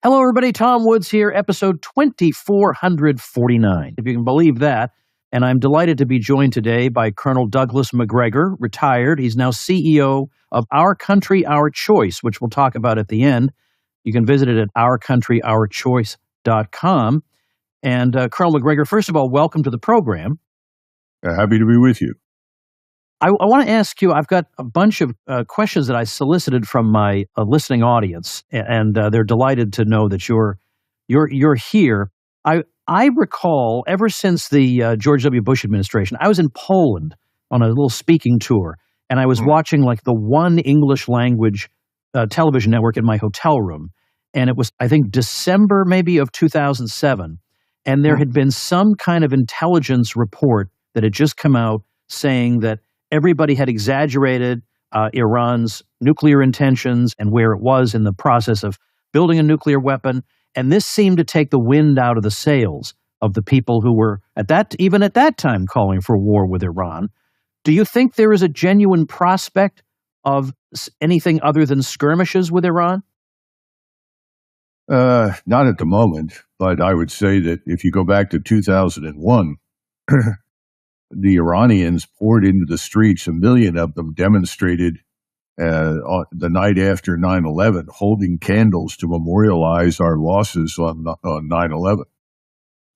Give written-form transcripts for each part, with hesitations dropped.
Hello, everybody. Tom Woods here, episode 2449, if you can believe that. And I'm delighted to be joined today by Colonel Douglas Macgregor, retired. He's now CEO of Our Country, Our Choice, which we'll talk about at the end. You can visit it at ourcountryourchoice.com. And Colonel Macgregor, first of all, welcome to the program. Happy to be with you. I want to ask you, I've got a bunch of questions that I solicited from my listening audience, and they're delighted to know that you're here. I recall ever since the George W. Bush administration, I was in Poland on a little speaking tour, and I was watching like the one English language television network in my hotel room, and it was, I think, December maybe of 2007, and there had been some kind of intelligence report that had just come out saying that everybody had exaggerated Iran's nuclear intentions and where it was in the process of building a nuclear weapon. And this seemed to take the wind out of the sails of the people who were even at that time calling for war with Iran. Do you think there is a genuine prospect of anything other than skirmishes with Iran? Not at the moment, but I would say that if you go back to 2001, the Iranians poured into the streets. 1 million of them demonstrated the night after 9/11, holding candles to memorialize our losses on 9/11.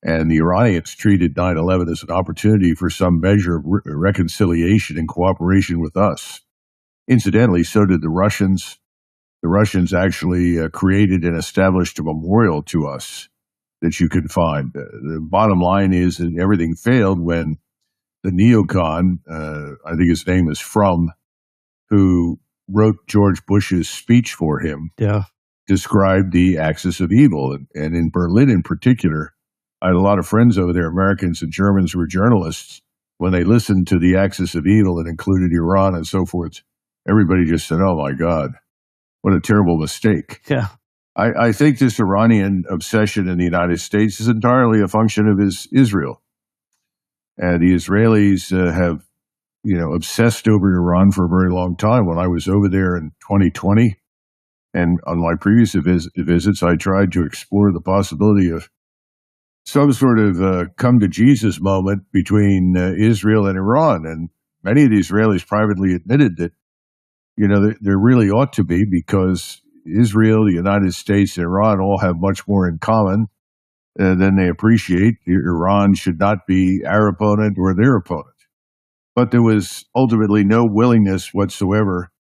And the Iranians treated 9/11 as an opportunity for some measure of reconciliation and cooperation with us. Incidentally, so did the Russians. The Russians actually created and established a memorial to us that you can find. The bottom line is that everything failed when the neocon, I think his name is who wrote George Bush's speech for him, described the axis of evil. And in Berlin in particular, I had a lot of friends over there, Americans and Germans who were journalists. When they listened to the axis of evil and included Iran and so forth, everybody just said, oh my God, what a terrible mistake. Yeah. I think this Iranian obsession in the United States is entirely a function of Israel. And the Israelis have, obsessed over Iran for a very long time. When I was over there in 2020, and on my previous visits, I tried to explore the possibility of some sort of come-to-Jesus moment between Israel and Iran. And many of the Israelis privately admitted that, there really ought to be, because Israel, the United States, and Iran all have much more in common than they appreciate. Iran should not be our opponent or their opponent. But there was ultimately no willingness whatsoever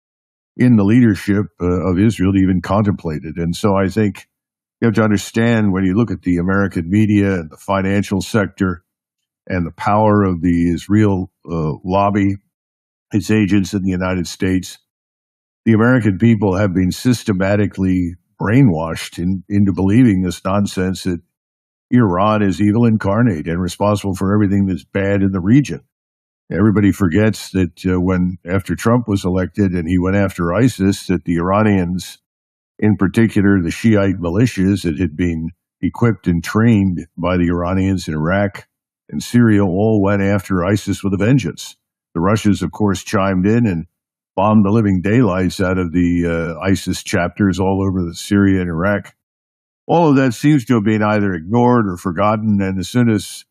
in the leadership of Israel to even contemplate it. And so I think you have to understand, when you look at the American media and the financial sector and the power of the Israel lobby, its agents in the United States, the American people have been systematically brainwashed into believing this nonsense that Iran is evil incarnate and responsible for everything that's bad in the region. Everybody forgets that after Trump was elected and he went after ISIS, that the Iranians, in particular the Shiite militias that had been equipped and trained by the Iranians in Iraq and Syria, all went after ISIS with a vengeance. The Russians, of course, chimed in and bombed the living daylights out of the ISIS chapters all over Syria and Iraq. All of that seems to have been either ignored or forgotten, and as soon as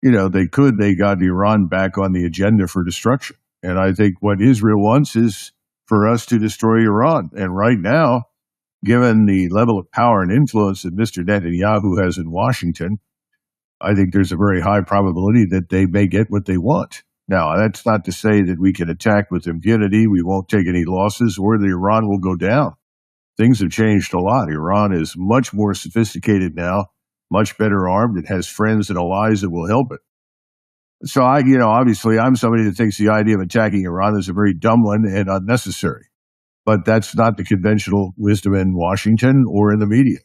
they got Iran back on the agenda for destruction. And I think what Israel wants is for us to destroy Iran. And right now, given the level of power and influence that Mr. Netanyahu has in Washington, I think there's a very high probability that they may get what they want. Now, that's not to say that we can attack with impunity, we won't take any losses, or that Iran will go down. Things have changed a lot. Iran is much more sophisticated now, much better armed. It has friends and allies that will help it. So obviously I'm somebody that thinks the idea of attacking Iran is a very dumb one and unnecessary. But that's not the conventional wisdom in Washington or in the media.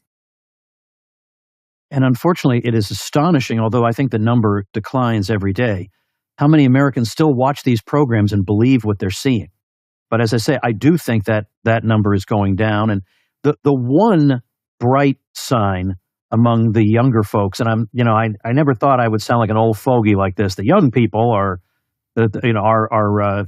And unfortunately, it is astonishing, although I think the number declines every day, how many Americans still watch these programs and believe what they're seeing. But as I say, I do think that that number is going down. And the one bright sign among the younger folks, and I never thought I would sound like an old fogey like this. The young people are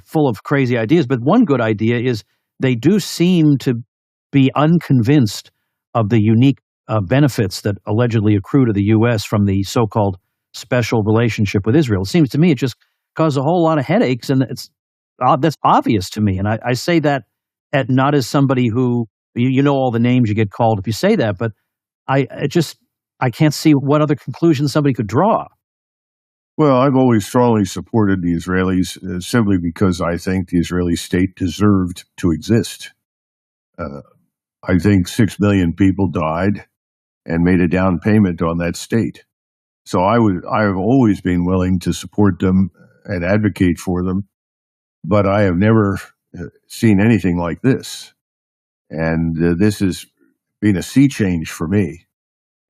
full of crazy ideas. But one good idea is they do seem to be unconvinced of the unique benefits that allegedly accrue to the U.S. from the so-called special relationship with Israel. It seems to me it just caused a whole lot of headaches, and that's obvious to me. And I say that not as somebody who you know all the names you get called if you say that, but I can't see what other conclusions somebody could draw. Well, I've always strongly supported the Israelis simply because I think the Israeli state deserved to exist. I think 6 million people died and made a down payment on that state. So I have always been willing to support them and advocate for them, but I have never seen anything like this. And this has been a sea change for me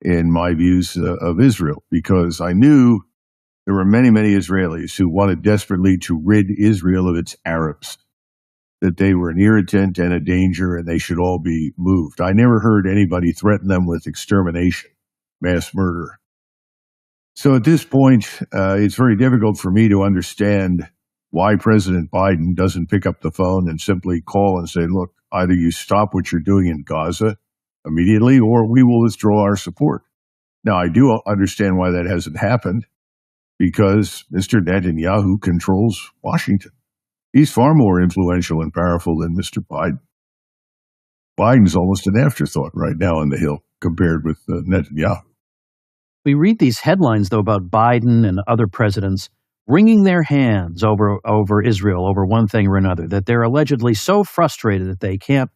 in my views of Israel, because I knew there were many, many Israelis who wanted desperately to rid Israel of its Arabs, that they were an irritant and a danger and they should all be moved. I never heard anybody threaten them with extermination, mass murder. So at this point, it's very difficult for me to understand why President Biden doesn't pick up the phone and simply call and say, look, either you stop what you're doing in Gaza immediately or we will withdraw our support. Now, I do understand why that hasn't happened, because Mr. Netanyahu controls Washington. He's far more influential and powerful than Mr. Biden. Biden's almost an afterthought right now on the Hill compared with Netanyahu. We read these headlines, though, about Biden and other presidents wringing their hands over Israel, over one thing or another, that they're allegedly so frustrated that they can't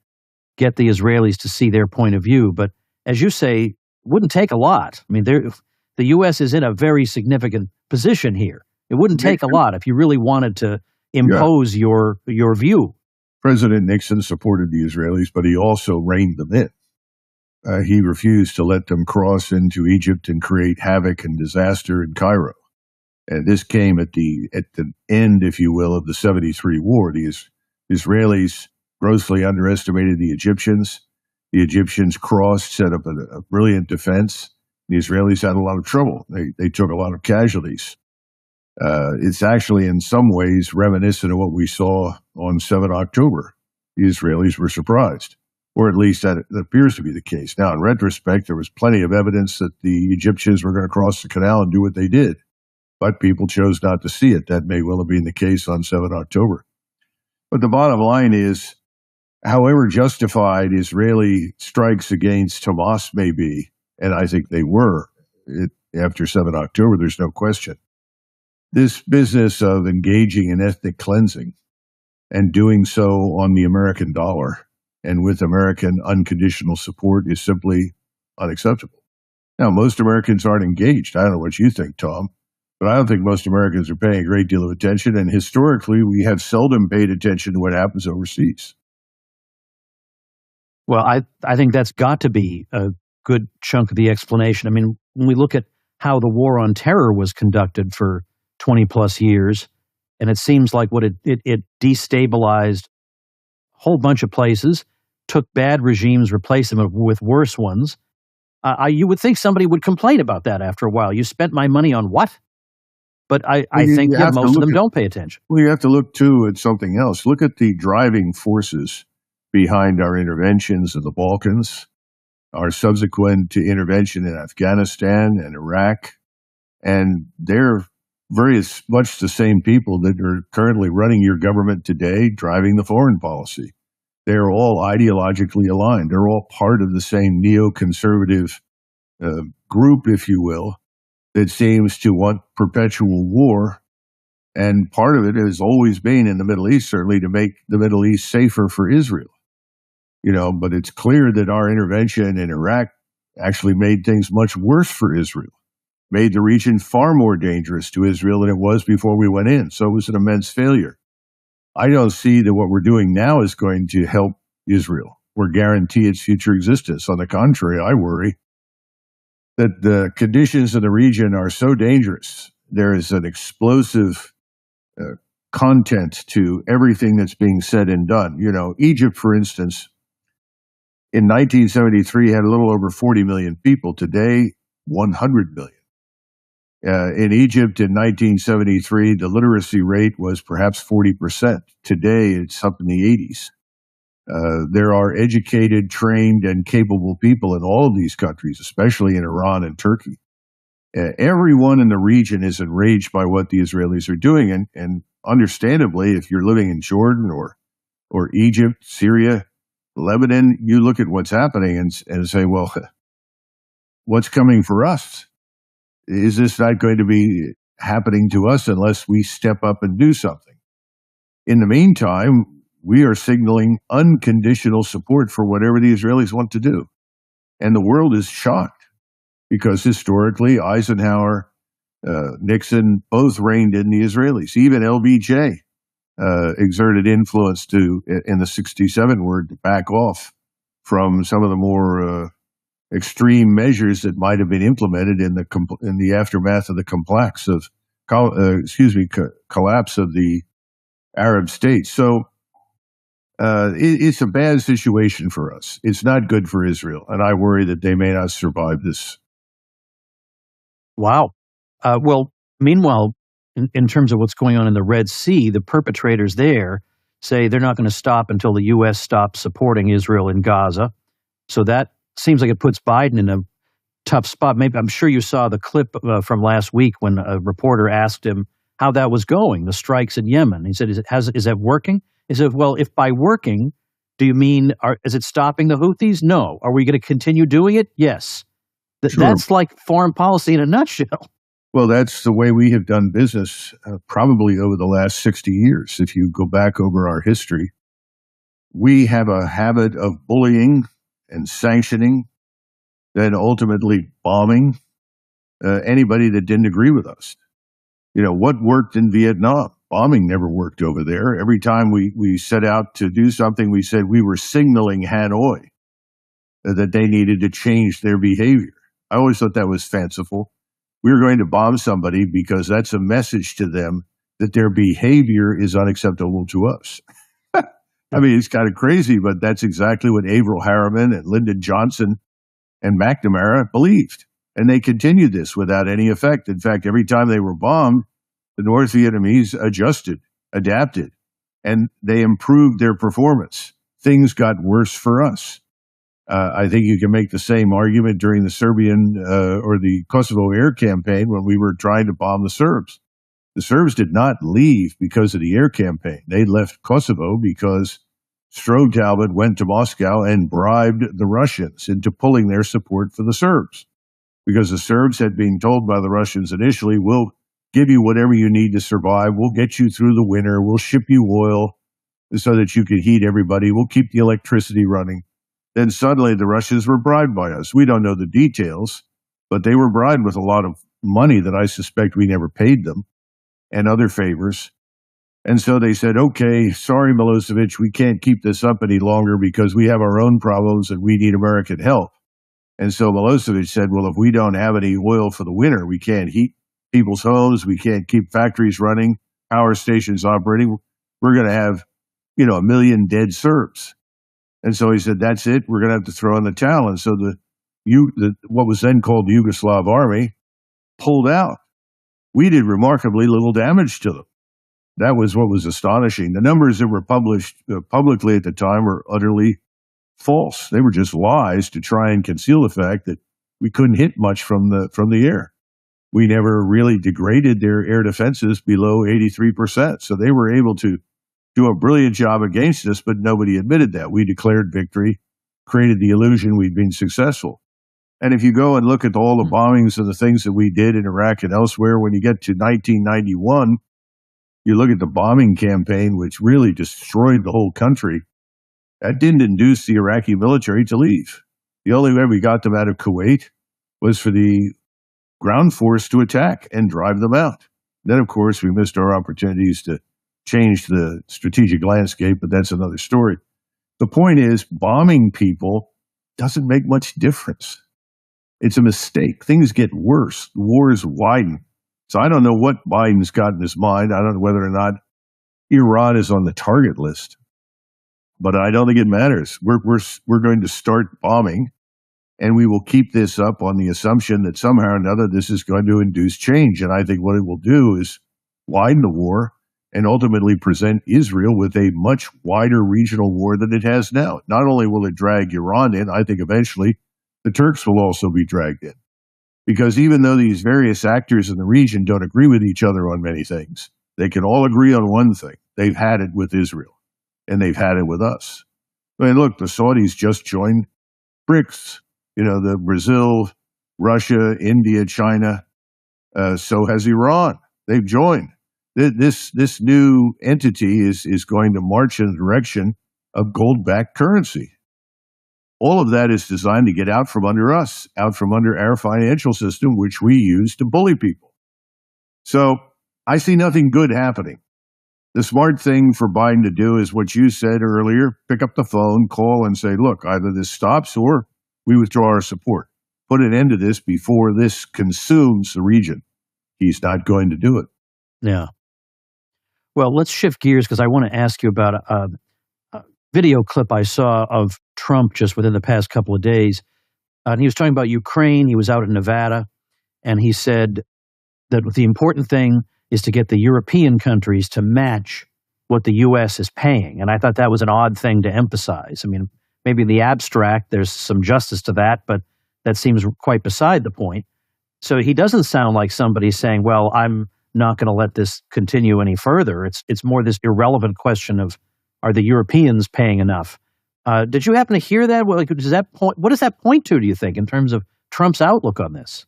get the Israelis to see their point of view. But as you say, it wouldn't take a lot. I mean, the U.S. is in a very significant position here. It wouldn't take a lot if you really wanted to impose your view. President Nixon supported the Israelis, but he also reined them in. He refused to let them cross into Egypt and create havoc and disaster in Cairo. And this came at the end, if you will, of the 73 war. The Israelis grossly underestimated the Egyptians. The Egyptians crossed, set up a brilliant defense. The Israelis had a lot of trouble. They took a lot of casualties. It's actually in some ways reminiscent of what we saw on 7 October. The Israelis were surprised, or at least that appears to be the case. Now, in retrospect, there was plenty of evidence that the Egyptians were going to cross the canal and do what they did, but people chose not to see it. That may well have been the case on 7 October. But the bottom line is, however justified Israeli strikes against Hamas may be, and I think they were after 7 October, there's no question. This business of engaging in ethnic cleansing and doing so on the American dollar and with American unconditional support is simply unacceptable. Now, most Americans aren't engaged. I don't know what you think, Tom, but I don't think most Americans are paying a great deal of attention. And historically, we have seldom paid attention to what happens overseas. Well, I think that's got to be a good chunk of the explanation. I mean, when we look at how the war on terror was conducted for 20 plus years, and it seems like what it destabilized a whole bunch of places, took bad regimes, replaced them with worse ones. You would think somebody would complain about that after a while. You spent my money on what? But I think most of them don't pay attention. Well, you have to look, too, at something else. Look at the driving forces behind our interventions in the Balkans, our subsequent intervention in Afghanistan and Iraq. And they're very much the same people that are currently running your government today, driving the foreign policy. They're all ideologically aligned. They're all part of the same neoconservative group, if you will, that seems to want perpetual war. And part of it has always been in the Middle East, certainly to make the Middle East safer for Israel. But it's clear that our intervention in Iraq actually made things much worse for Israel, made the region far more dangerous to Israel than it was before we went in. So it was an immense failure. I don't see that what we're doing now is going to help Israel or guarantee its future existence. On the contrary, I worry that the conditions in the region are so dangerous. There is an explosive content to everything that's being said and done. Egypt, for instance, in 1973 had a little over 40 million people. Today, 100 million. In Egypt in 1973, the literacy rate was perhaps 40%. Today, it's up in the 80s. There are educated, trained, and capable people in all of these countries, especially in Iran and Turkey. Everyone in the region is enraged by what the Israelis are doing. And understandably, if you're living in Jordan or Egypt, Syria, Lebanon, you look at what's happening and say, well, what's coming for us? Is this not going to be happening to us unless we step up and do something? In the meantime, we are signaling unconditional support for whatever the Israelis want to do. And the world is shocked because historically, Eisenhower, Nixon both reined in the Israelis. Even LBJ exerted influence in the 67 word, to back off from some of the more extreme measures that might have been implemented in the aftermath of the collapse of the Arab states. So it's a bad situation for us. It's not good for Israel, and I worry that they may not survive this. Wow. Well, meanwhile, in terms of what's going on in the Red Sea, the perpetrators there say they're not going to stop until the U.S. stops supporting Israel in Gaza. So that seems like it puts Biden in a tough spot. Maybe I'm sure you saw the clip from last week when a reporter asked him how that was going, the strikes in Yemen. He said, is that working? He said, well, if by working, do you mean, is it stopping the Houthis? No. Are we going to continue doing it? Yes. Sure. That's like foreign policy in a nutshell. Well, that's the way we have done business probably over the last 60 years. If you go back over our history, we have a habit of bullying and sanctioning, then ultimately bombing anybody that didn't agree with us. You know, what worked in Vietnam? Bombing never worked over there. Every time we set out to do something, we said we were signaling Hanoi that they needed to change their behavior. I always thought that was fanciful. We were going to bomb somebody because that's a message to them that their behavior is unacceptable to us. I mean, it's kind of crazy, but that's exactly what Averell Harriman and Lyndon Johnson and McNamara believed. And they continued this without any effect. In fact, every time they were bombed, the North Vietnamese adjusted, adapted, and they improved their performance. Things got worse for us. I think you can make the same argument during the Serbian or the Kosovo air campaign when we were trying to bomb the Serbs. The Serbs did not leave because of the air campaign. They left Kosovo because Stroh Talbot went to Moscow and bribed the Russians into pulling their support for the Serbs. Because the Serbs had been told by the Russians initially, we'll give you whatever you need to survive. We'll get you through the winter. We'll ship you oil so that you can heat everybody. We'll keep the electricity running. Then suddenly the Russians were bribed by us. We don't know the details, but they were bribed with a lot of money that I suspect we never paid them and other favors. And so they said, okay, sorry, Milosevic, we can't keep this up any longer because we have our own problems and we need American help. And so Milosevic said, well, if we don't have any oil for the winter, we can't heat people's homes, we can't keep factories running, power stations operating, we're going to have, 1 million dead Serbs. And so he said, that's it, we're going to have to throw in the towel. And so what was then called the Yugoslav army pulled out. We did remarkably little damage to them. That was what was astonishing. The numbers that were published publicly at the time were utterly false. They were just lies to try and conceal the fact that we couldn't hit much from the air. We never really degraded their air defenses below 83%. So they were able to do a brilliant job against us, but nobody admitted that. We declared victory, created the illusion we'd been successful. And if you go and look at all the bombings and the things that we did in Iraq and elsewhere, when you get to 1991, you look at the bombing campaign, which really destroyed the whole country. That didn't induce the Iraqi military to leave. The only way we got them out of Kuwait was for the ground force to attack and drive them out. Then, of course, we missed our opportunities to change the strategic landscape, but that's another story. The point is, bombing people doesn't make much difference. It's a mistake. Things get worse. Wars widen. So I don't know what Biden's got in his mind. I don't know whether or not Iran is on the target list. But I don't think it matters. We're going to start bombing, and we will keep this up on the assumption that somehow or another this is going to induce change. And I think what it will do is widen the war and ultimately present Israel with a much wider regional war than it has now. Not only will it drag Iran in, I think eventually the Turks will also be dragged in. Because even though these various actors in the region don't agree with each other on many things, they can all agree on one thing. They've had it with Israel, and they've had it with us. I mean, look, the Saudis just joined BRICS, the Brazil, Russia, India, China. So has Iran. They've joined. This new entity is going to march in the direction of gold-backed currency. All of that is designed to get out from under us, out from under our financial system, which we use to bully people. So I see nothing good happening. The smart thing for Biden to do is what you said earlier, pick up the phone, call and say, look, either this stops or we withdraw our support. Put an end to this before this consumes the region. He's not going to do it. Yeah. Well, let's shift gears because I want to ask you about a video clip I saw of Trump just within the past couple of days. And he was talking about Ukraine. He was out in Nevada, and he said that the important thing is to get the European countries to match what the U.S. is paying. And I thought that was an odd thing to emphasize. I mean, maybe in the abstract, there's some justice to that, but that seems quite beside the point. So he doesn't sound like somebody saying, well, I'm not going to let this continue any further. It's more this irrelevant question of, are the Europeans paying enough? Did you happen to hear that? What does that point to, do you think, in terms of Trump's outlook on this?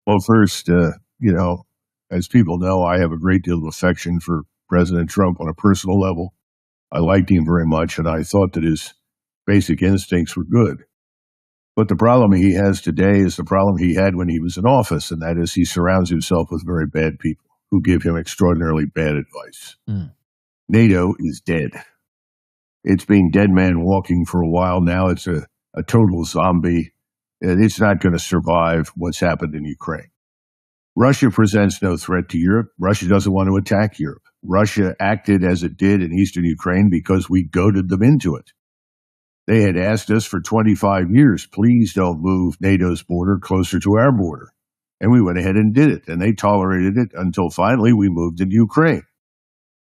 Well, first, as people know, I have a great deal of affection for President Trump on a personal level. I liked him very much, and I thought that his basic instincts were good. But the problem he has today is the problem he had when he was in office, and that is he surrounds himself with very bad people who give him extraordinarily bad advice. NATO is dead. It's been dead man walking for a while now. It's a total zombie. It's not going to survive what's happened in Ukraine. Russia presents no threat to Europe. Russia doesn't want to attack Europe. Russia acted as it did in eastern Ukraine because we goaded them into it. They had asked us for 25 years, please don't move NATO's border closer to our border. And we went ahead and did it, and they tolerated it until finally we moved into Ukraine.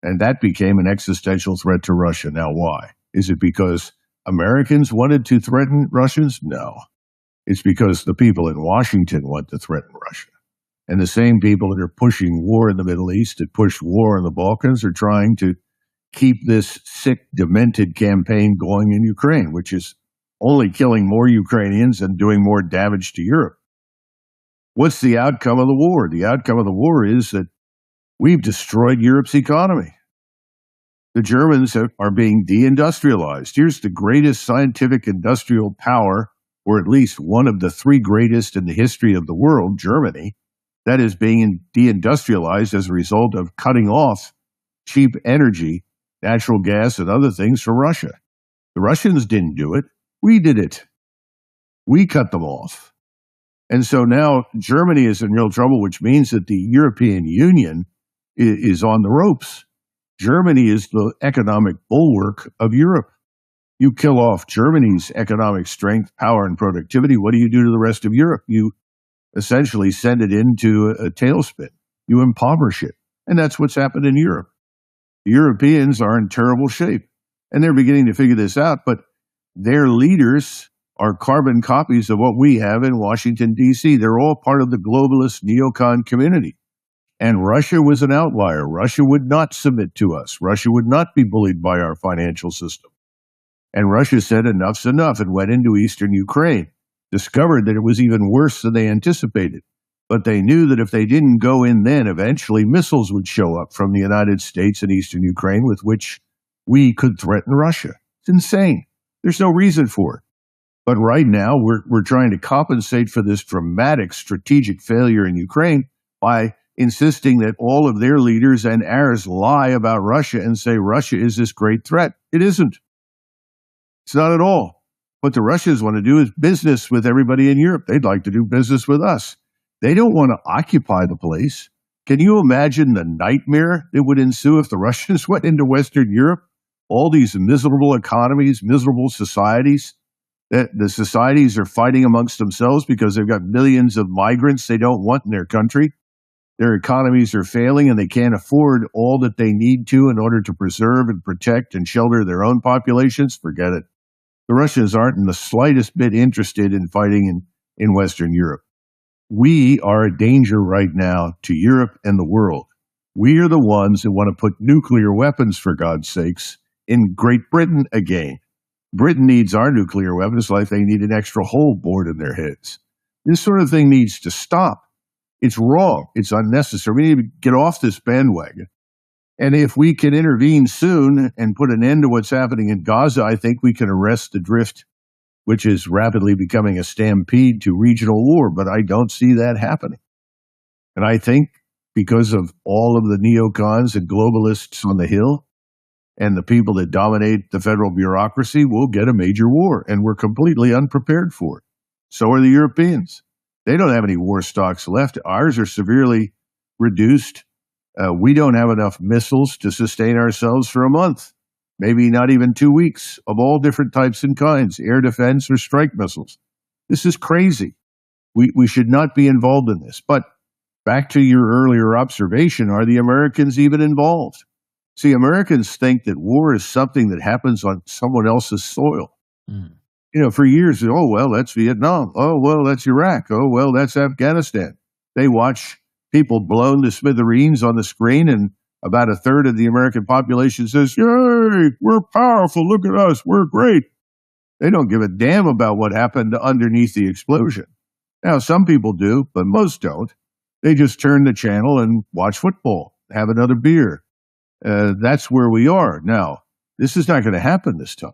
And that became an existential threat to Russia. Now, why? Is it because Americans wanted to threaten Russians? No. It's because the people in Washington want to threaten Russia. And the same people that are pushing war in the Middle East, that pushed war in the Balkans, are trying to keep this sick, demented campaign going in Ukraine, which is only killing more Ukrainians and doing more damage to Europe. What's the outcome of the war? The outcome of the war is that we've destroyed Europe's economy. The Germans are being deindustrialized. Here's the greatest scientific industrial power, or at least one of the three greatest in the history of the world, Germany, that is being deindustrialized as a result of cutting off cheap energy, natural gas, and other things from Russia. The Russians didn't do it. We did it. We cut them off. And so now Germany is in real trouble, which means that the European Union is on the ropes. Germany is the economic bulwark of Europe. You kill off Germany's economic strength, power, and productivity. What do you do to the rest of Europe? You essentially send it into a tailspin. You impoverish it. And that's what's happened in Europe. The Europeans are in terrible shape. And they're beginning to figure this out, but their leaders are carbon copies of what we have in Washington, D.C. They're all part of the globalist neocon community. And Russia was an outlier. Russia would not submit to us. Russia would not be bullied by our financial system. And Russia said enough's enough and went into eastern Ukraine, discovered that it was even worse than they anticipated. But they knew that if they didn't go in then, eventually missiles would show up from the United States and eastern Ukraine with which we could threaten Russia. It's insane. There's no reason for it. But right now, we're trying to compensate for this dramatic strategic failure in Ukraine by insisting that all of their leaders and ours lie about Russia and say Russia is this great threat. It isn't. It's not at all. What the Russians want to do is business with everybody in Europe. They'd like to do business with us. They don't want to occupy the place. Can you imagine the nightmare that would ensue if the Russians went into Western Europe? All these miserable economies, miserable societies, that the societies are fighting amongst themselves because they've got millions of migrants they don't want in their country. Their economies are failing and they can't afford all that they need to in order to preserve and protect and shelter their own populations. Forget it. The Russians aren't in the slightest bit interested in fighting in Western Europe. We are a danger right now to Europe and the world. We are the ones that want to put nuclear weapons, for God's sakes, in Great Britain again. Britain needs our nuclear weapons like they need an extra hole bored in their heads. This sort of thing needs to stop. It's wrong. It's unnecessary. We need to get off this bandwagon. And if we can intervene soon and put an end to what's happening in Gaza, I think we can arrest the drift, which is rapidly becoming a stampede to regional war. But I don't see that happening. And I think because of all of the neocons and globalists on the Hill and the people that dominate the federal bureaucracy, we'll get a major war. And we're completely unprepared for it. So are the Europeans. They don't have any war stocks left. Ours are severely reduced. We don't have enough missiles to sustain ourselves for a month, maybe not even 2 weeks, of all different types and kinds, air defense or strike missiles. This is crazy. We should not be involved in this. But back to your earlier observation, are the Americans even involved? See, Americans think that war is something that happens on someone else's soil. Mm. For years, oh, well, that's Vietnam. Oh, well, that's Iraq. Oh, well, that's Afghanistan. They watch people blown to smithereens on the screen, and about a third of the American population says, yay, we're powerful. Look at us. We're great. They don't give a damn about what happened underneath the explosion. Now, some people do, but most don't. They just turn the channel and watch football, have another beer. That's where we are. Now, this is not going to happen this time.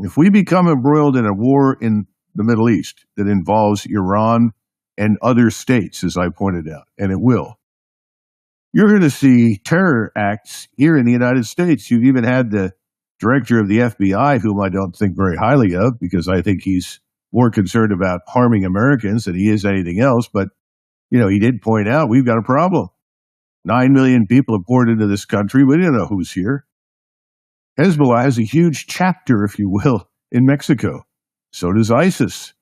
If we become embroiled in a war in the Middle East that involves Iran and other states, as I pointed out, and it will, you're going to see terror acts here in the United States. You've even had the director of the FBI, whom I don't think very highly of, because I think he's more concerned about harming Americans than he is anything else. But, he did point out we've got a problem. 9 million people have poured into this country. We don't know who's here. Hezbollah has a huge chapter, if you will, in Mexico. So does ISIS.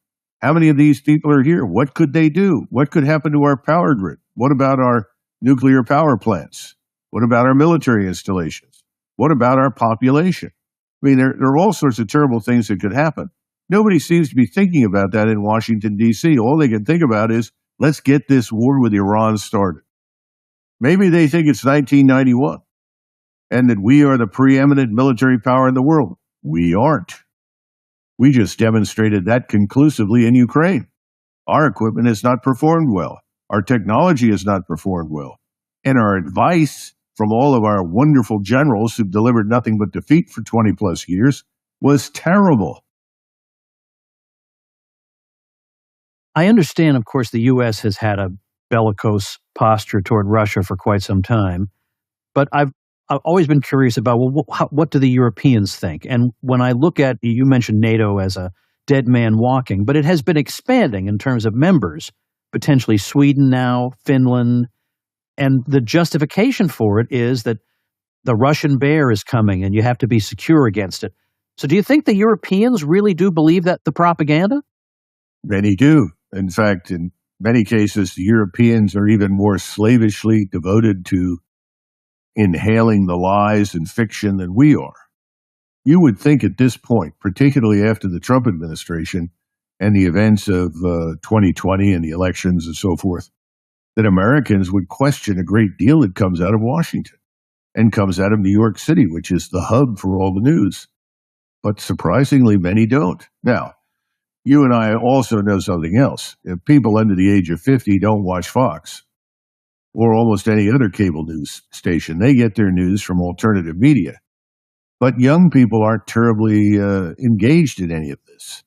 How many of these people are here? What could they do? What could happen to our power grid? What about our nuclear power plants? What about our military installations? What about our population? I mean, there are all sorts of terrible things that could happen. Nobody seems to be thinking about that in Washington, D.C. All they can think about is, let's get this war with Iran started. Maybe they think it's 1991. And that we are the preeminent military power in the world. We aren't. We just demonstrated that conclusively in Ukraine. Our equipment has not performed well. Our technology has not performed well. And our advice from all of our wonderful generals who've delivered nothing but defeat for 20 plus years was terrible. I understand, of course, the U.S. has had a bellicose posture toward Russia for quite some time. But I've always been curious about, what do the Europeans think? And when I look at, you mentioned NATO as a dead man walking, but it has been expanding in terms of members, potentially Sweden now, Finland, and the justification for it is that the Russian bear is coming and you have to be secure against it. So do you think the Europeans really do believe that the propaganda? Many do. In fact, in many cases, the Europeans are even more slavishly devoted to inhaling the lies and fiction than we are. You would think at this point, particularly after the Trump administration and the events of 2020 and the elections and so forth, that Americans would question a great deal that comes out of Washington and comes out of New York City, which is the hub for all the news. But surprisingly, many don't. Now, you and I also know something else. If people under the age of 50 don't watch Fox, or almost any other cable news station. They get their news from alternative media. But young people aren't terribly engaged in any of this.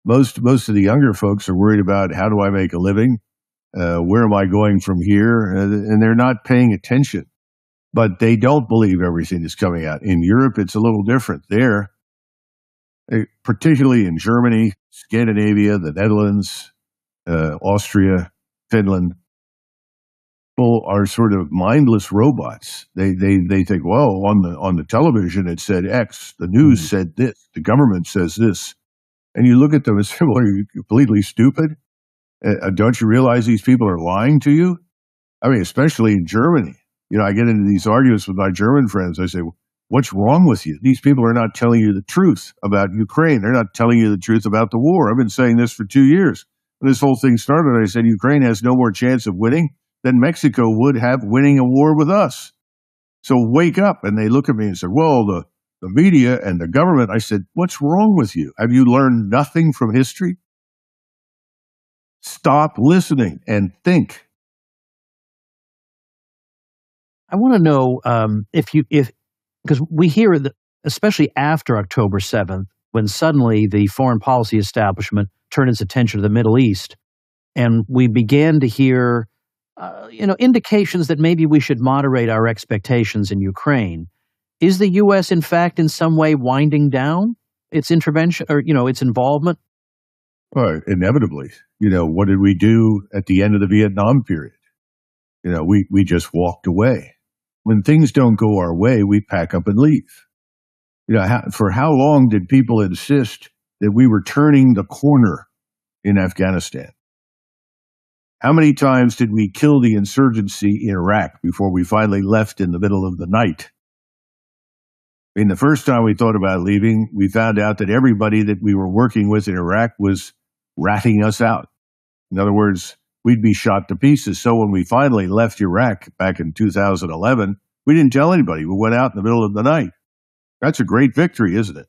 Most of the younger folks are worried about, how do I make a living? Where am I going from here? And they're not paying attention. But they don't believe everything that's coming out. In Europe, it's a little different. There, particularly in Germany, Scandinavia, the Netherlands, Austria, Finland, people are sort of mindless robots. They think, well, on the television it said X, the news said this, the government says this, and you look at them and say, well, are you completely stupid? Don't you realize these people are lying to you? I mean, especially in Germany. I get into these arguments with my German friends. I say, what's wrong with you? These people are not telling you the truth about Ukraine. They're not telling you the truth about the war. I've been saying this for 2 years. When this whole thing started, I said Ukraine has no more chance of winning than Mexico would have winning a war with us. So wake up. And they look at me and say, well, the media and the government. I said, what's wrong with you? Have you learned nothing from history? Stop listening and think. I want to know if because we hear that, especially after October 7th, when suddenly the foreign policy establishment turned its attention to the Middle East, and we began to hear, indications that maybe we should moderate our expectations in Ukraine. Is the U.S. in fact in some way winding down its intervention or its involvement? Well, inevitably, what did we do at the end of the Vietnam period? We just walked away. When things don't go our way, we pack up and leave. For how long did people insist that we were turning the corner in Afghanistan? How many times did we kill the insurgency in Iraq before we finally left in the middle of the night? I mean, the first time we thought about leaving, we found out that everybody that we were working with in Iraq was ratting us out. In other words, we'd be shot to pieces. So when we finally left Iraq back in 2011, we didn't tell anybody. We went out in the middle of the night. That's a great victory, isn't it?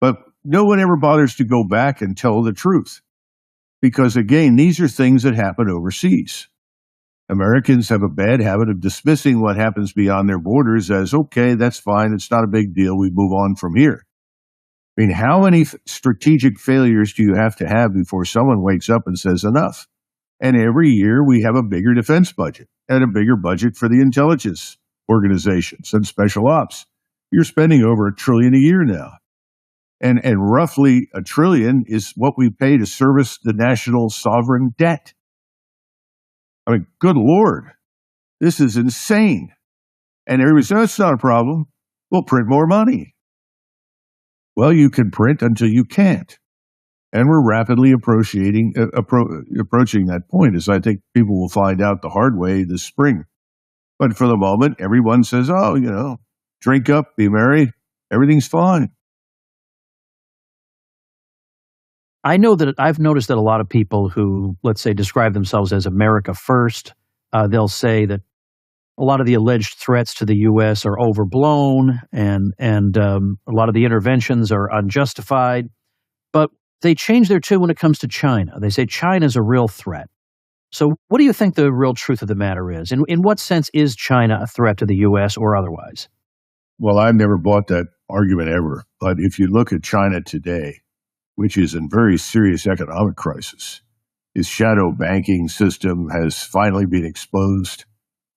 But no one ever bothers to go back and tell the truth. Because again, these are things that happen overseas. Americans have a bad habit of dismissing what happens beyond their borders as, okay, that's fine. It's not a big deal. We move on from here. I mean, how many strategic failures do you have to have before someone wakes up and says enough? And every year we have a bigger defense budget and a bigger budget for the intelligence organizations and special ops. You're spending over $1 trillion a year now. And roughly $1 trillion is what we pay to service the national sovereign debt. I mean, good Lord, this is insane. And everybody says, that's not a problem. We'll print more money. Well, you can print until you can't. And we're rapidly approaching that point, as I think people will find out the hard way this spring. But for the moment, everyone says, oh, drink up, be merry, everything's fine. I know that I've noticed that a lot of people who, let's say, describe themselves as America first, they'll say that a lot of the alleged threats to the U.S. are overblown and a lot of the interventions are unjustified. But they change their tune when it comes to China. They say China's a real threat. So what do you think the real truth of the matter is? In what sense is China a threat to the U.S. or otherwise? Well, I've never bought that argument ever. But if you look at China today, which is in very serious economic crisis, its shadow banking system has finally been exposed.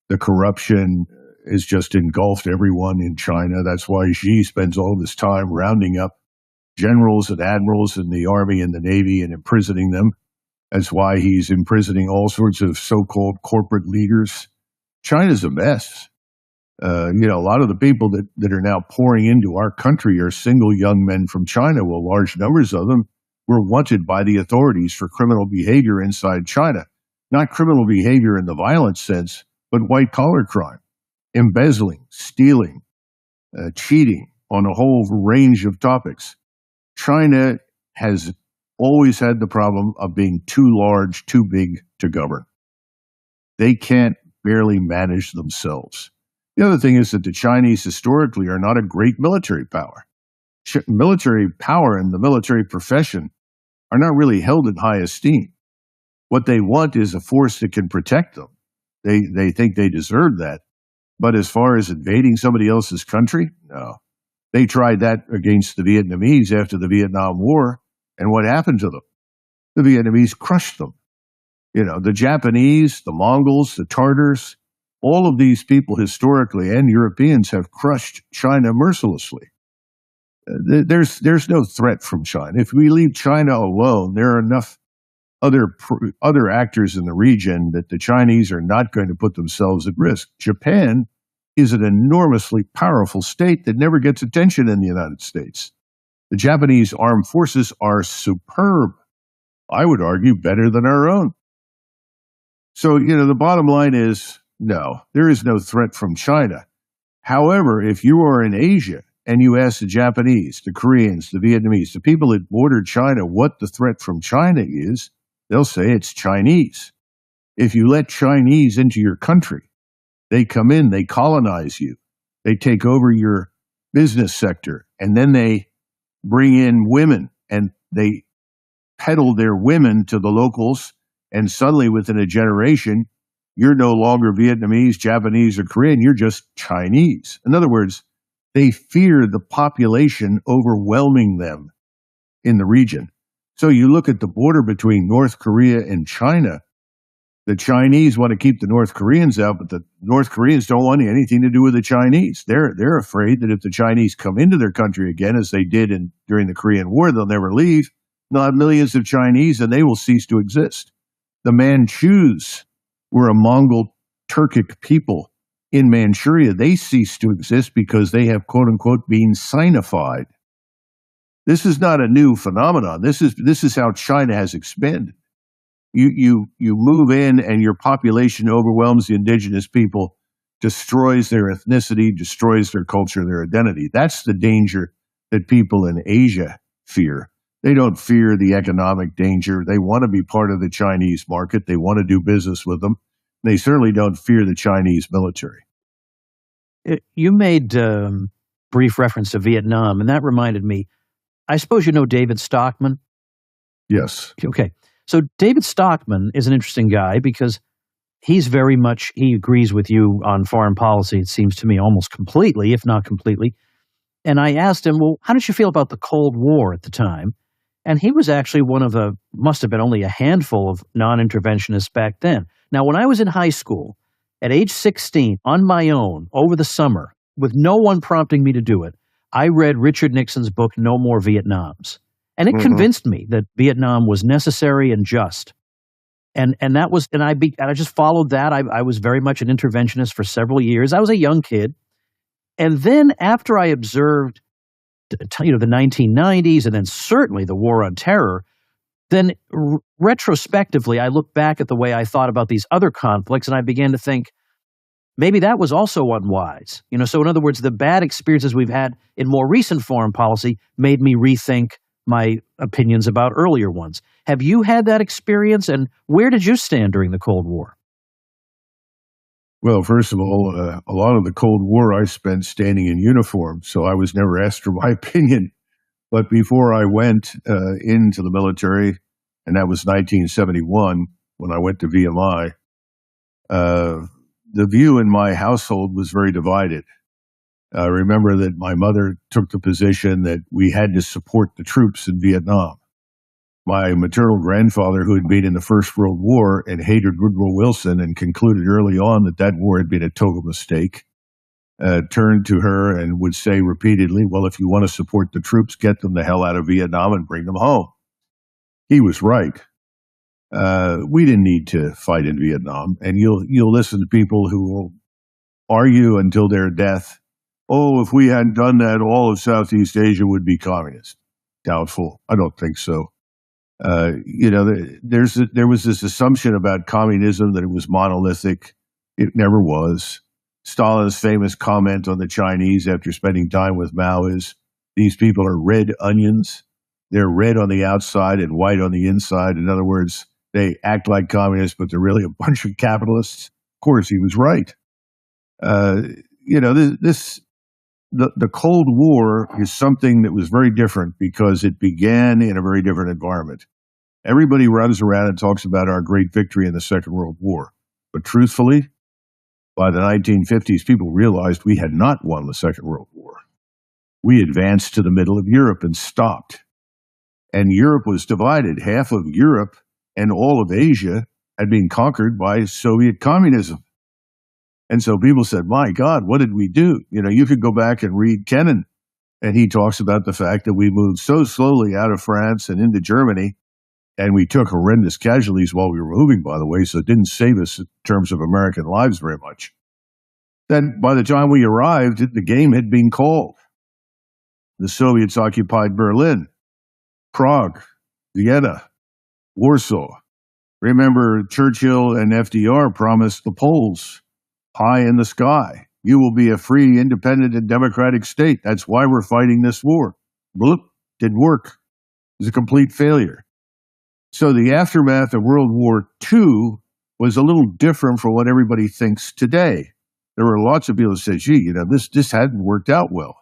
The corruption has just engulfed everyone in China. That's why Xi spends all this time rounding up generals and admirals in the Army and the Navy and imprisoning them. That's why he's imprisoning all sorts of so-called corporate leaders. China's a mess. A lot of the people that are now pouring into our country are single young men from China. Well, large numbers of them were wanted by the authorities for criminal behavior inside China. Not criminal behavior in the violent sense, but white-collar crime, embezzling, stealing, cheating on a whole range of topics. China has always had the problem of being too large, too big to govern. They can't barely manage themselves. The other thing is that the Chinese historically are not a great military power. Military power and the military profession are not really held in high esteem. What they want is a force that can protect them. They think they deserve that. But as far as invading somebody else's country, no. They tried that against the Vietnamese after the Vietnam War, and what happened to them? The Vietnamese crushed them. The Japanese, the Mongols, the Tartars, all of these people historically and Europeans have crushed China mercilessly. There's no threat from China. If we leave China alone, there are enough other actors in the region that the Chinese are not going to put themselves at risk. Japan is an enormously powerful state that never gets attention in the United States. The Japanese armed forces are superb. I would argue better than our own. So, the bottom line is no, there is no threat from China. However, if you are in Asia and you ask the Japanese, the Koreans, the Vietnamese, the people that border China what the threat from China is, they'll say it's Chinese. If you let Chinese into your country, they come in, they colonize you, they take over your business sector, and then they bring in women and they peddle their women to the locals. And suddenly, within a generation, you're no longer Vietnamese, Japanese, or Korean. You're just Chinese. In other words, they fear the population overwhelming them in the region. So you look at the border between North Korea and China. The Chinese want to keep the North Koreans out, but the North Koreans don't want anything to do with the Chinese. They're afraid that if the Chinese come into their country again, as they did during the Korean War, they'll never leave. They'll have millions of Chinese, and they will cease to exist. The Manchus were a Mongol Turkic people in Manchuria. They cease to exist because they have, quote unquote, been Sinified. This is not a new phenomenon. This is how China has expanded. You move in and your population overwhelms the indigenous people, destroys their ethnicity, destroys their culture, their identity. That's the danger that people in Asia fear. They don't fear the economic danger. They want to be part of the Chinese market. They want to do business with them. They certainly don't fear the Chinese military. You made brief reference to Vietnam, and that reminded me. I suppose you know David Stockman? Yes. Okay. So David Stockman is an interesting guy because he agrees with you on foreign policy, it seems to me, almost completely, if not completely. And I asked him, well, how did you feel about the Cold War at the time? And he was actually must have been only a handful of non-interventionists back then. Now, when I was in high school, at age 16, on my own, over the summer, with no one prompting me to do it, I read Richard Nixon's book, No More Vietnams. And it convinced me that Vietnam was necessary and just. And I just followed that. I was very much an interventionist for several years. I was a young kid. And then after I observed the 1990s and then certainly the War on Terror, then retrospectively, I look back at the way I thought about these other conflicts and I began to think, maybe that was also unwise. So in other words, the bad experiences we've had in more recent foreign policy made me rethink my opinions about earlier ones. Have you had that experience, and where did you stand during the Cold War? Well, first of all, a lot of the Cold War I spent standing in uniform, so I was never asked for my opinion. But before I went into the military, and that was 1971 when I went to VMI, the view in my household was very divided. I remember that my mother took the position that we had to support the troops in Vietnam. My maternal grandfather, who had been in the First World War and hated Woodrow Wilson and concluded early on that war had been a total mistake, turned to her and would say repeatedly, well, if you want to support the troops, get them the hell out of Vietnam and bring them home. He was right. We didn't need to fight in Vietnam. And you'll listen to people who will argue until their death, oh, if we hadn't done that, all of Southeast Asia would be communist. Doubtful. I don't think so. There was this assumption about communism that it was monolithic. It never was. Stalin's famous comment on the Chinese after spending time with Mao is, these people are red onions. They're red on the outside and white on the inside. In other words, they act like communists, but they're really a bunch of capitalists. Of course, he was right. The Cold War is something that was very different because it began in a very different environment. Everybody runs around and talks about our great victory in the Second World War. But truthfully, by the 1950s, people realized we had not won the Second World War. We advanced to the middle of Europe and stopped. And Europe was divided. Half of Europe and all of Asia had been conquered by Soviet communism. And so people said, my God, what did we do? You could go back and read Kennan, and he talks about the fact that we moved so slowly out of France and into Germany, and we took horrendous casualties while we were moving, by the way, so it didn't save us in terms of American lives very much. Then by the time we arrived, the game had been called. The Soviets occupied Berlin, Prague, Vienna, Warsaw. Remember, Churchill and FDR promised the Poles pie in the sky. You will be a free, independent, and democratic state. That's why we're fighting this war. Bloop, didn't work. It was a complete failure. So the aftermath of World War II was a little different from what everybody thinks today. There were lots of people who said, gee, this hadn't worked out well.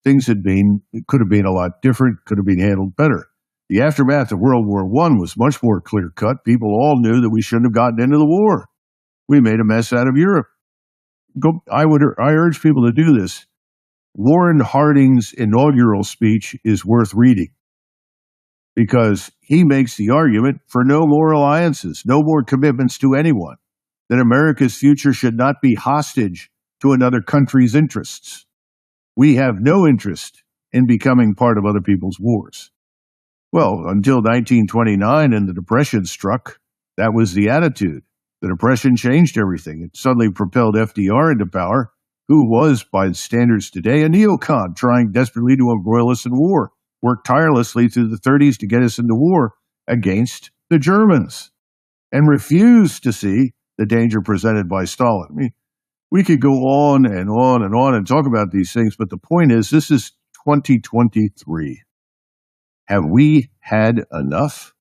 It could have been a lot different, could have been handled better. The aftermath of World War I was much more clear-cut. People all knew that we shouldn't have gotten into the war. We made a mess out of Europe. I urge people to do this. Warren Harding's inaugural speech is worth reading because he makes the argument for no more alliances, no more commitments to anyone, that America's future should not be hostage to another country's interests. We have no interest in becoming part of other people's wars. Well, until 1929 and the Depression struck, that was the attitude. The Depression changed everything. It suddenly propelled FDR into power, who was, by standards today, a neocon trying desperately to embroil us in war, worked tirelessly through the 30s to get us into war against the Germans, and refused to see the danger presented by Stalin. I mean, we could go on and on and on and talk about these things, but the point is, this is 2023. Have we had enough?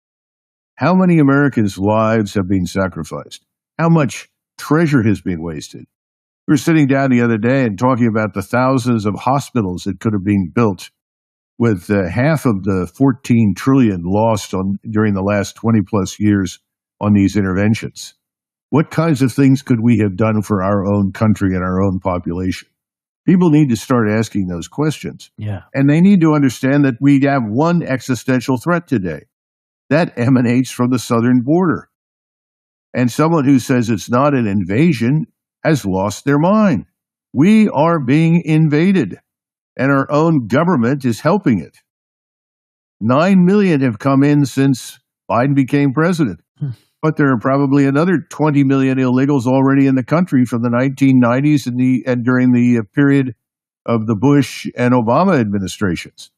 How many Americans' lives have been sacrificed? How much treasure has been wasted? We were sitting down the other day and talking about the thousands of hospitals that could have been built with half of the $14 trillion lost during the last 20 plus years on these interventions. What kinds of things could we have done for our own country and our own population? People need to start asking those questions. Yeah. And they need to understand that we have one existential threat today. That emanates from the southern border. And someone who says it's not an invasion has lost their mind. We are being invaded, and our own government is helping it. 9 million have come in since Biden became president. But there are probably another 20 million illegals already in the country from the 1990s and during the period of the Bush and Obama administrations.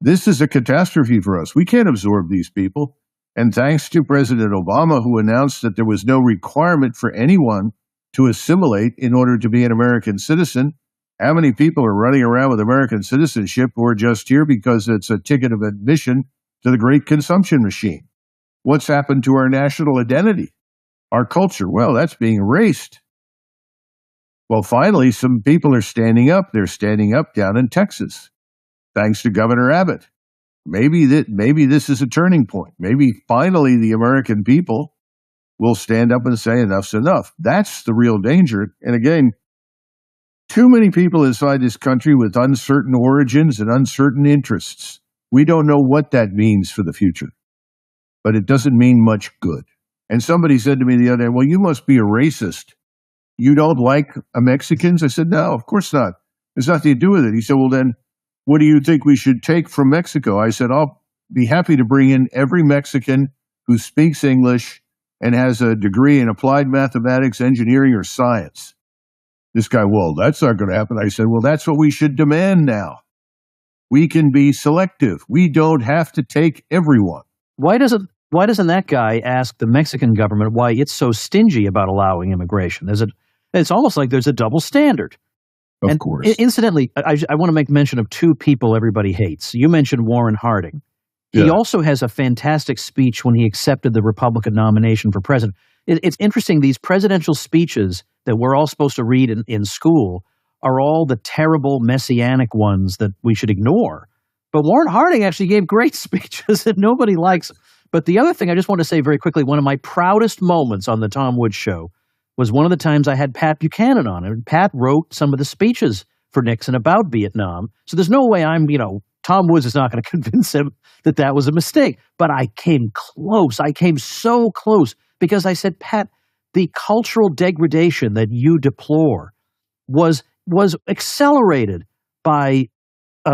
This is a catastrophe for us. We can't absorb these people. And thanks to President Obama, who announced that there was no requirement for anyone to assimilate in order to be an American citizen, how many people are running around with American citizenship who are just here because it's a ticket of admission to the great consumption machine? What's happened to our national identity, our culture? Well, that's being erased. Well, finally, some people are standing up. They're standing up down in Texas, thanks to Governor Abbott. Maybe this is a turning point. Maybe finally the American people will stand up and say enough's enough. That's the real danger. And again, too many people inside this country with uncertain origins and uncertain interests. We don't know what that means for the future. But it doesn't mean much good. And somebody said to me the other day, well, you must be a racist. You don't like Mexicans? I said, no, of course not. There's nothing to do with it. He said, well, then what do you think we should take from Mexico? I said, I'll be happy to bring in every Mexican who speaks English and has a degree in applied mathematics, engineering, or science. This guy, well, that's not going to happen. I said, well, that's what we should demand now. We can be selective. We don't have to take everyone. Why doesn't that guy ask the Mexican government why it's so stingy about allowing immigration? It's almost like there's a double standard. Of course. Incidentally, I want to make mention of two people everybody hates. You mentioned Warren Harding. Yeah. He also has a fantastic speech when he accepted the Republican nomination for president. It's interesting, these presidential speeches that we're all supposed to read in school are all the terrible messianic ones that we should ignore. But Warren Harding actually gave great speeches that nobody likes. But the other thing I just want to say very quickly, one of my proudest moments on the Tom Woods Show was one of the times I had Pat Buchanan on. And Pat wrote some of the speeches for Nixon about Vietnam. So there's no way Tom Woods is not going to convince him that that was a mistake. But I came close. I came so close because I said, Pat, the cultural degradation that you deplore was accelerated by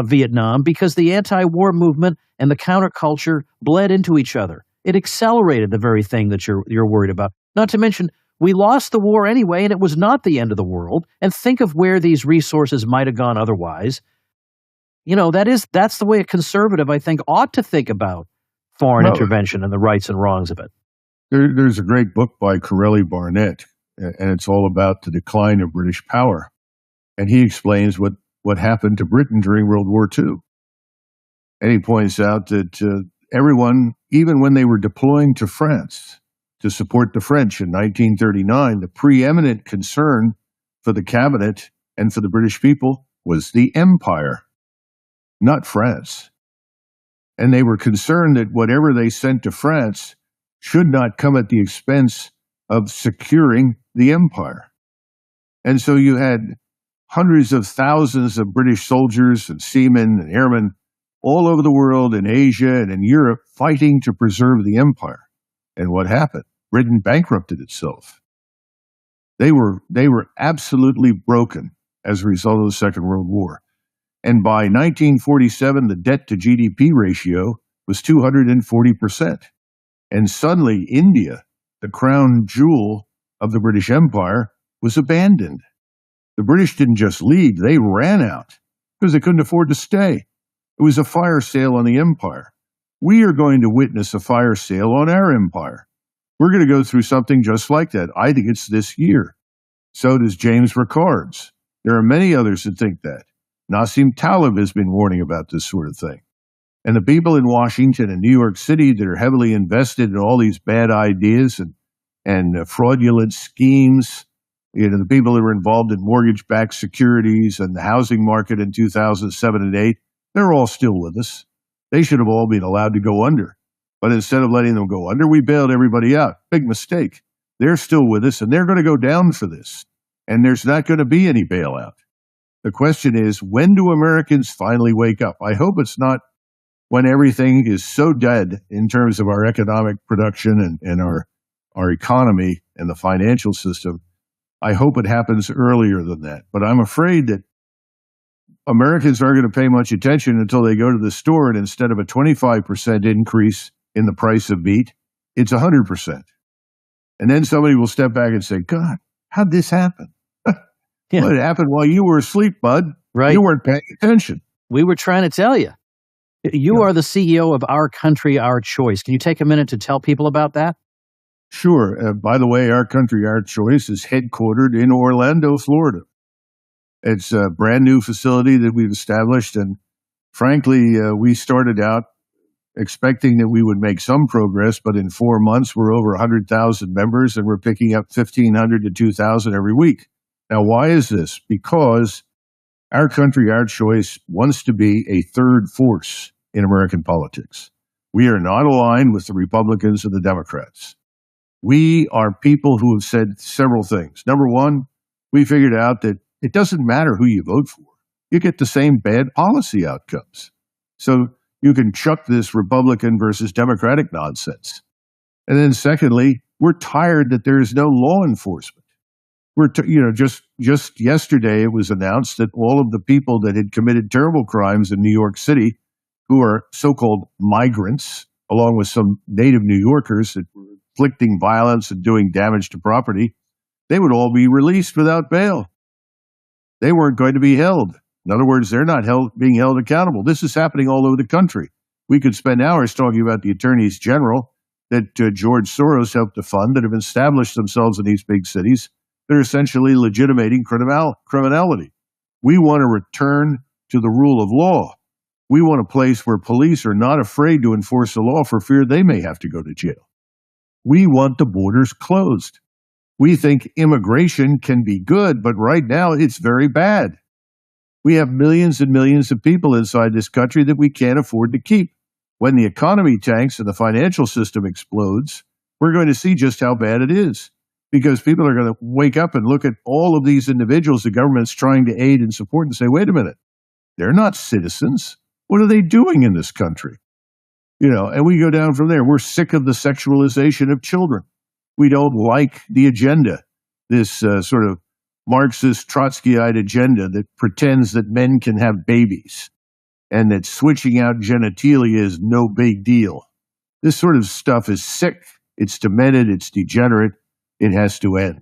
Vietnam because the anti-war movement and the counterculture bled into each other. It accelerated the very thing that you're worried about. Not to mention, we lost the war anyway, and it was not the end of the world. And think of where these resources might have gone otherwise. That's the way a conservative, I think, ought to think about foreign intervention and the rights and wrongs of it. There's a great book by Corelli Barnett, and it's all about the decline of British power. And he explains what happened to Britain during World War II. And he points out that everyone, even when they were deploying to France to support the French in 1939, the preeminent concern for the cabinet and for the British people was the empire, not France. And they were concerned that whatever they sent to France should not come at the expense of securing the empire. And so you had hundreds of thousands of British soldiers and seamen and airmen all over the world, in Asia and in Europe, fighting to preserve the empire. And what happened? Britain bankrupted itself. They were absolutely broken as a result of the Second World War. And by 1947, the debt to GDP ratio was 240%. And suddenly, India, the crown jewel of the British Empire, was abandoned. The British didn't just leave, they ran out because they couldn't afford to stay. It was a fire sale on the empire. We are going to witness a fire sale on our empire. We're going to go through something just like that. I think it's this year. So does James Rickards. There are many others that think that. Nassim Taleb has been warning about this sort of thing. And the people in Washington and New York City that are heavily invested in all these bad ideas and fraudulent schemes, the people that were involved in mortgage-backed securities and the housing market in 2007 and 8, they're all still with us. They should have all been allowed to go under. But instead of letting them go under, we bailed everybody out. Big mistake. They're still with us, and they're going to go down for this. And there's not going to be any bailout. The question is, when do Americans finally wake up? I hope it's not when everything is so dead in terms of our economic production and our economy and the financial system. I hope it happens earlier than that. But I'm afraid that Americans aren't going to pay much attention until they go to the store, and instead of a 25% increase in the price of meat, it's 100%. And then somebody will step back and say, God, how'd this happen? Yeah. Well, it happened while you were asleep, bud. Right. You weren't paying attention. We were trying to tell you. You are the CEO of Our Country, Our Choice. Can you take a minute to tell people about that? Sure. By the way, Our Country, Our Choice is headquartered in Orlando, Florida. It's a brand new facility that we've established. And frankly, we started out expecting that we would make some progress, but in 4 months, we're over 100,000 members and we're picking up 1,500 to 2,000 every week. Now, why is this? Because Our Country, Our Choice wants to be a third force in American politics. We are not aligned with the Republicans or the Democrats. We are people who have said several things. Number one, we figured out that it doesn't matter who you vote for. You get the same bad policy outcomes. So you can chuck this Republican versus Democratic nonsense. And then secondly, we're tired that there is no law enforcement. Just yesterday it was announced that all of the people that had committed terrible crimes in New York City, who are so-called migrants, along with some native New Yorkers that were inflicting violence and doing damage to property, they would all be released without bail. They weren't going to be held. In other words, they're not being held accountable. This is happening all over the country. We could spend hours talking about the attorneys general that George Soros helped to fund that have established themselves in these big cities. They're essentially legitimating criminality. We want to return to the rule of law. We want a place where police are not afraid to enforce the law for fear they may have to go to jail. We want the borders closed. We think immigration can be good, but right now it's very bad. We have millions and millions of people inside this country that we can't afford to keep. When the economy tanks and the financial system explodes, we're going to see just how bad it is. Because people are going to wake up and look at all of these individuals the government's trying to aid and support and say, wait a minute, they're not citizens. What are they doing in this country? And we go down from there. We're sick of the sexualization of children. We don't like the agenda, this sort of Marxist Trotskyite agenda that pretends that men can have babies and that switching out genitalia is no big deal. This sort of stuff is sick. It's demented. It's degenerate. It has to end.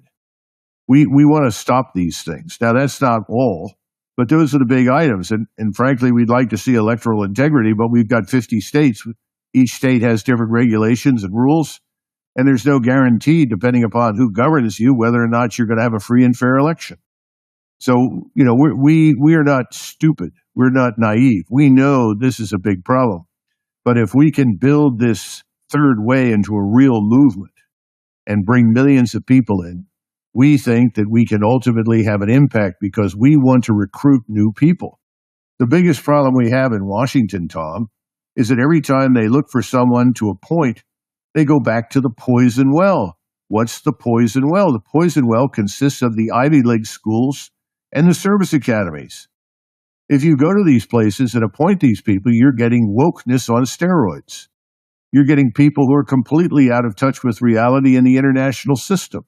We want to stop these things. Now, that's not all, but those are the big items. And frankly, we'd like to see electoral integrity, but we've got 50 states. Each state has different regulations and rules. And there's no guarantee, depending upon who governs you, whether or not you're going to have a free and fair election. So, we are not stupid. We're not naive. We know this is a big problem. But if we can build this third way into a real movement and bring millions of people in, we think that we can ultimately have an impact because we want to recruit new people. The biggest problem we have in Washington, Tom, is that every time they look for someone to appoint, they go back to the poison well. What's the poison well? The poison well consists of the Ivy League schools and the service academies. If you go to these places and appoint these people, you're getting wokeness on steroids. You're getting people who are completely out of touch with reality in the international system.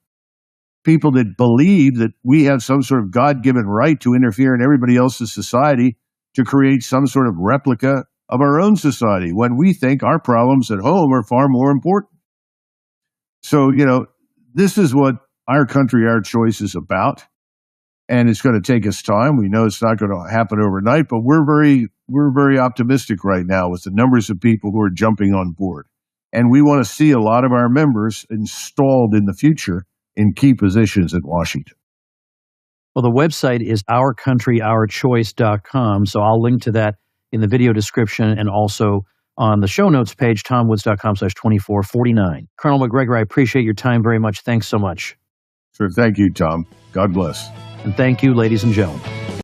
People that believe that we have some sort of God-given right to interfere in everybody else's society to create some sort of replica of our own society when we think our problems at home are far more important. So, this is what our country, our choice is about. And it's going to take us time. We know it's not going to happen overnight, but we're very optimistic right now with the numbers of people who are jumping on board. And we want to see a lot of our members installed in the future in key positions in Washington. Well, the website is ourcountryourchoice.com. So I'll link to that in the video description and also on the show notes page, tomwoods.com/2449. Colonel Macgregor, I appreciate your time very much. Thanks so much. Sure. Thank you, Tom. God bless. And thank you, ladies and gentlemen.